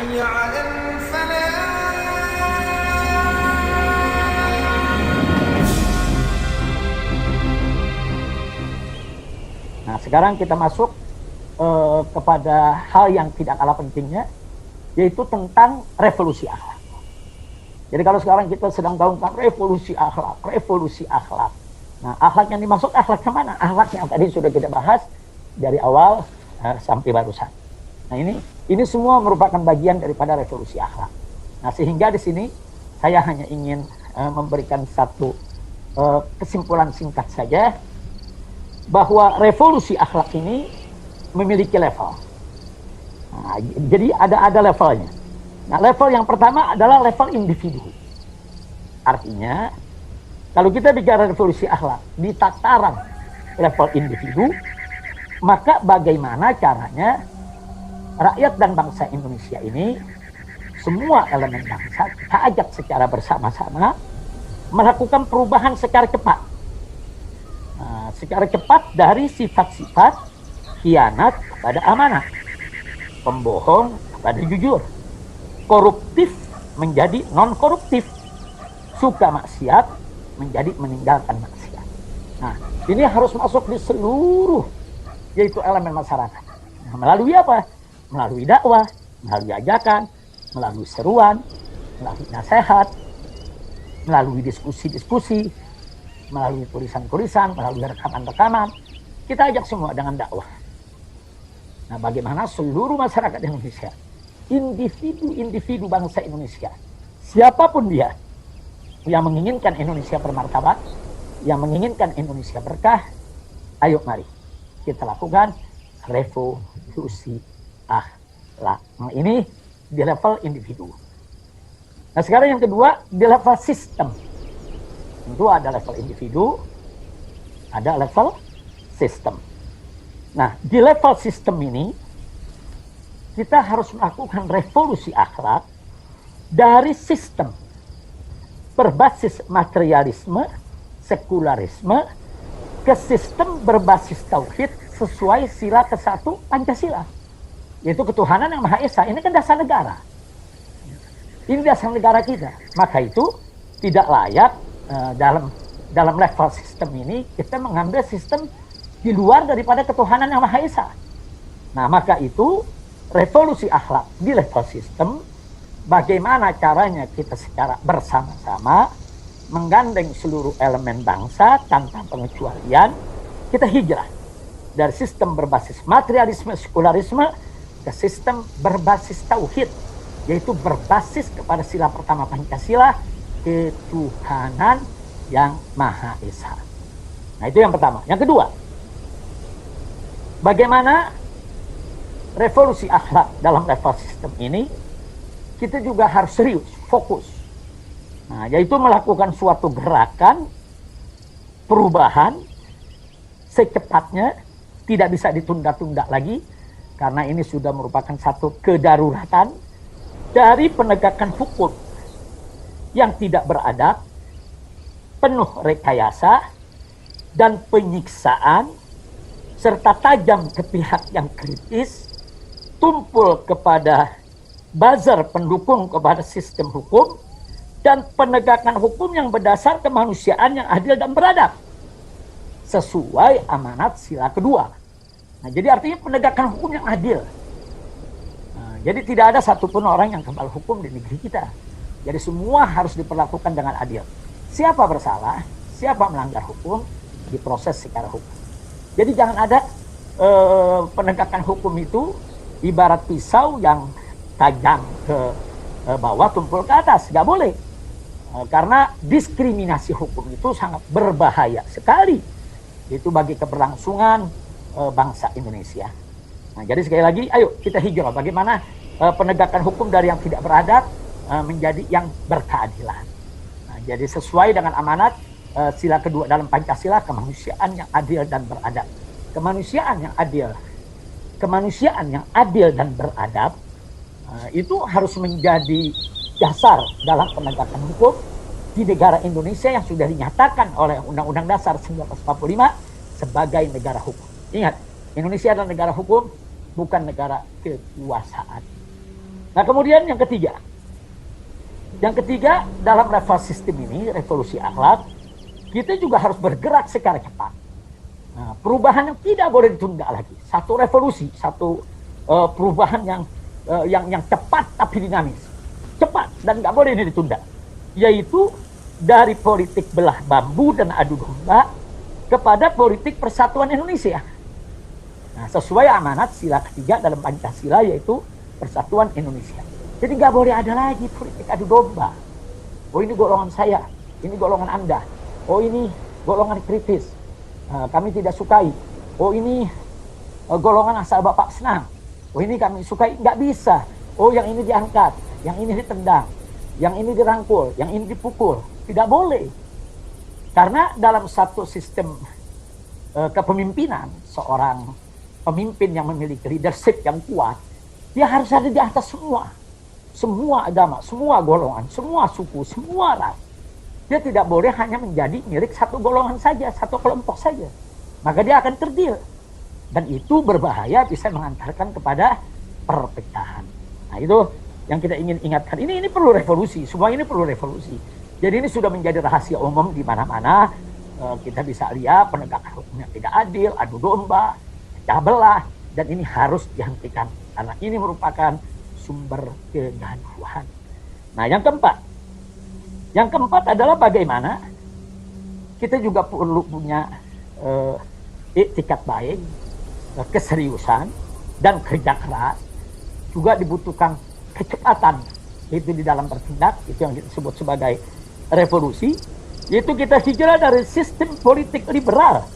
حي على الفلاح. Nah, sekarang kita masuk kepada hal yang tidak kalah pentingnya, yaitu tentang revolusi akhlak. Jadi kalau sekarang kita sedang gaungkan revolusi akhlak, revolusi akhlak. Nah, akhlak yang dimaksud akhlak kemana? Akhlak yang tadi sudah kita bahas dari awal sampai barusan. Nah, ini semua merupakan bagian daripada revolusi akhlak. Nah, sehingga di sini saya hanya ingin memberikan satu kesimpulan singkat saja, bahwa revolusi akhlak ini memiliki level. Nah, jadi ada levelnya. Nah, level yang pertama adalah level individu. Artinya, kalau kita bicara revolusi akhlak di tataran level individu, maka bagaimana caranya rakyat dan bangsa Indonesia ini, semua elemen bangsa, kita ajak secara bersama-sama melakukan perubahan secara cepat. Secara cepat dari sifat-sifat khianat kepada amanah, pembohong kepada jujur, koruptif menjadi non-koruptif, suka maksiat menjadi meninggalkan maksiat. Nah, ini harus masuk di seluruh, yaitu elemen masyarakat. Nah, melalui apa? Melalui dakwah, melalui ajakan, melalui seruan, melalui nasihat, melalui diskusi-diskusi, melalui tulisan-tulisan, melalui rekaman-rekaman. Kita ajak semua dengan dakwah. Nah, bagaimana seluruh masyarakat Indonesia, individu-individu bangsa Indonesia, siapapun dia, yang menginginkan Indonesia bermartabat, yang menginginkan Indonesia berkah, ayo mari kita lakukan revolusi akhlak. Nah, ini di level individu. Nah, sekarang yang kedua, di level sistem. Tentu ada level individu, ada level sistem. Nah, di level sistem ini, kita harus melakukan revolusi akhlak dari sistem berbasis materialisme, sekularisme, ke sistem berbasis tauhid sesuai sila ke-1 Pancasila, yaitu ketuhanan yang Maha Esa. Ini kan dasar negara. Ini dasar negara kita. Maka itu tidak layak dalam level sistem ini kita mengambil sistem di luar daripada ketuhanan yang Maha Esa. Nah, maka itu revolusi akhlak di level sistem, bagaimana caranya kita secara bersama-sama menggandeng seluruh elemen bangsa tanpa pengecualian, kita hijrah dari sistem berbasis materialisme, sekularisme ke sistem berbasis tauhid, yaitu berbasis kepada sila pertama Pancasila, ketuhanan yang Maha Esa. Nah, itu yang pertama. Yang kedua, bagaimana revolusi akhlak dalam level sistem ini, kita juga harus serius, fokus. Nah, yaitu melakukan suatu gerakan perubahan secepatnya, tidak bisa ditunda-tunda lagi, karena ini sudah merupakan satu kedaruratan dari penegakan hukum yang tidak beradab, penuh rekayasa dan penyiksaan, serta tajam ke pihak yang kritis, tumpul kepada buzzer pendukung kepada sistem hukum, dan penegakan hukum yang berdasar kemanusiaan yang adil dan beradab, sesuai amanat sila kedua. Nah, jadi artinya penegakan hukum yang adil. Nah, jadi tidak ada satupun orang yang kebal hukum di negeri kita. Jadi semua harus diperlakukan dengan adil. Siapa bersalah, siapa melanggar hukum, diproses secara hukum. Jadi jangan ada penegakan hukum itu ibarat pisau yang tajam ke bawah, tumpul ke atas. Nggak boleh. Karena diskriminasi hukum itu sangat berbahaya sekali. Itu bagi keberlangsungan bangsa Indonesia. Nah, jadi sekali lagi, ayo kita hijrah. Bagaimana penegakan hukum dari yang tidak beradab menjadi yang berkeadilan. Nah, jadi sesuai dengan amanat sila kedua dalam Pancasila, kemanusiaan yang adil dan beradab. Kemanusiaan yang adil, kemanusiaan yang adil dan beradab itu harus menjadi dasar dalam penegakan hukum di negara Indonesia yang sudah dinyatakan oleh Undang-Undang Dasar 1945 sebagai negara hukum. Ingat, Indonesia adalah negara hukum, bukan negara kekuasaan. Nah kemudian yang ketiga, dalam revolusi sistem ini, revolusi akhlak, kita juga harus bergerak secara cepat. Nah, perubahan yang tidak boleh ditunda lagi. Satu revolusi, satu perubahan yang cepat tapi dinamis, cepat dan nggak boleh ini ditunda. Yaitu dari politik belah bambu dan adu domba kepada politik persatuan Indonesia. Nah, sesuai amanat sila ketiga dalam Pancasila yaitu persatuan Indonesia. Jadi nggak boleh ada lagi politik adu domba. Oh ini golongan saya, ini golongan Anda. Oh ini golongan kritis, kami tidak sukai. Oh ini golongan asal Bapak senang. Oh ini kami sukai, nggak bisa. Oh yang ini diangkat, yang ini ditendang, yang ini dirangkul, yang ini dipukul. Tidak boleh. Karena dalam satu sistem kepemimpinan, seorang pemimpin yang memiliki leadership yang kuat, dia harus ada di atas semua agama, semua golongan, semua suku, semua ras. Dia tidak boleh hanya menjadi milik satu golongan saja, satu kelompok saja. Maka dia akan terdil. Dan itu berbahaya, bisa mengantarkan kepada perpecahan. Nah itu yang kita ingin ingatkan. Ini perlu revolusi, semua ini perlu revolusi. Jadi ini sudah menjadi rahasia umum di mana-mana. Kita bisa lihat penegakan hukumnya tidak adil, adu domba, pecah belah. Dan ini harus dihentikan. Karena ini merupakan sumber kegaduhan. Nah yang keempat adalah bagaimana kita juga perlu punya etikat baik, keseriusan dan kerja keras. Juga dibutuhkan kecepatan itu di dalam bertindak, itu yang disebut sebagai revolusi. Yaitu kita hijrah dari sistem politik liberal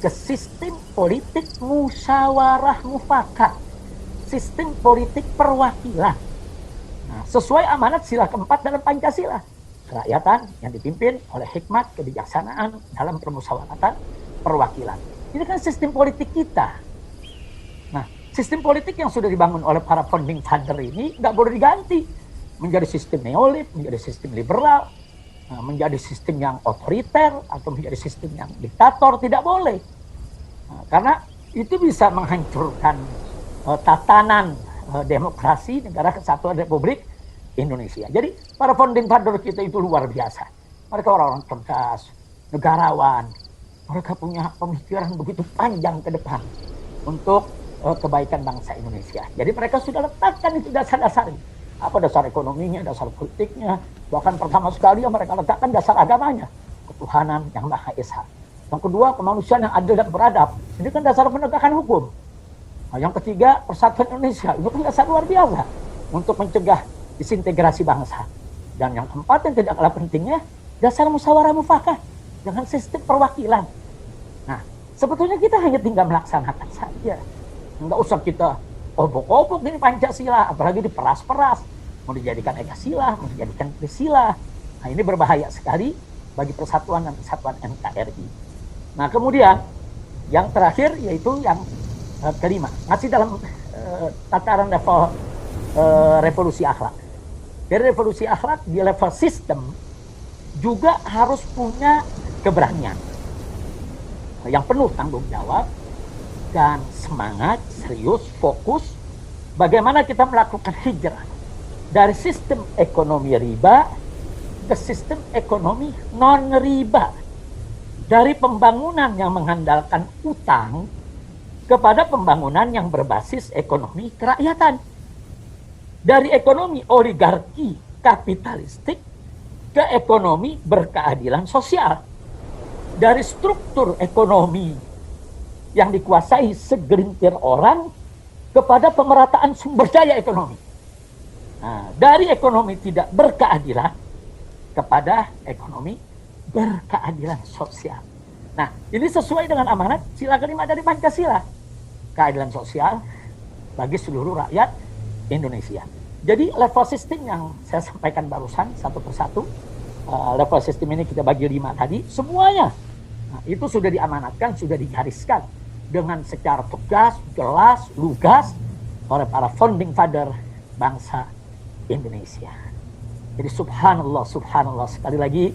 ke sistem politik musyawarah mufakat, sistem politik perwakilan. Nah, sesuai amanat sila keempat dalam Pancasila, kerakyatan yang dipimpin oleh hikmat kebijaksanaan dalam permusyawaratan perwakilan. Ini kan sistem politik kita. Nah, sistem politik yang sudah dibangun oleh para founding father ini nggak boleh diganti menjadi sistem neolib, menjadi sistem liberal, menjadi sistem yang otoriter atau menjadi sistem yang diktator. Tidak boleh. Nah, karena itu bisa menghancurkan tatanan demokrasi Negara Kesatuan Republik Indonesia. Jadi para founding father kita itu luar biasa. Mereka orang-orang cerdas, negarawan. Mereka punya pemikiran begitu panjang ke depan untuk kebaikan bangsa Indonesia. Jadi mereka sudah letakkan itu dasar-dasarnya. Apa dasar ekonominya, dasar politiknya. Bahkan pertama sekali mereka letakkan dasar agamanya. Ketuhanan yang Maha Esa. Yang kedua, kemanusiaan yang adil dan beradab. Ini kan dasar penegakan hukum. Nah, yang ketiga, persatuan Indonesia. Itu kan dasar luar biasa untuk mencegah disintegrasi bangsa. Dan yang keempat yang tidak kalah pentingnya, dasar musyawarah mufakat dengan sistem perwakilan. Nah, sebetulnya kita hanya tinggal melaksanakan saja. Enggak usah kita obok-obok ini Pancasila, apalagi diperas-peras. Mau dijadikan Ekasila, mau dijadikan Trisila. Nah, ini berbahaya sekali bagi persatuan dan kesatuan NKRI. Nah, kemudian yang terakhir yaitu yang kelima, masih dalam tataran level revolusi akhlak. Dari revolusi akhlak di level sistem juga harus punya keberanian yang penuh tanggung jawab dan semangat, serius, fokus. Bagaimana kita melakukan hijrah dari sistem ekonomi riba ke sistem ekonomi non riba, dari pembangunan yang mengandalkan utang kepada pembangunan yang berbasis ekonomi kerakyatan, dari ekonomi oligarki kapitalistik ke ekonomi berkeadilan sosial, dari struktur ekonomi yang dikuasai segelintir orang kepada pemerataan sumber daya ekonomi. Nah, dari ekonomi tidak berkeadilan kepada ekonomi berkeadilan sosial. Nah, ini sesuai dengan amanat sila kelima dari Pancasila. Keadilan sosial bagi seluruh rakyat Indonesia. Jadi level sistem yang saya sampaikan barusan satu persatu, level sistem ini kita bagi 5 tadi, semuanya. Nah, itu sudah diamanatkan, sudah digariskan dengan secara tegas, jelas, lugas oleh para founding father bangsa Indonesia. Jadi subhanallah, subhanallah, sekali lagi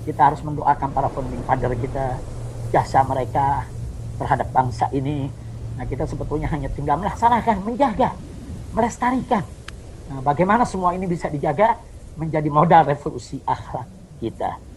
kita harus mendoakan para founding father kita, jasa mereka terhadap bangsa ini. Nah, kita sebetulnya hanya tinggal melaksanakan, menjaga, melestarikan. Nah, bagaimana semua ini bisa dijaga menjadi modal revolusi akhlak kita.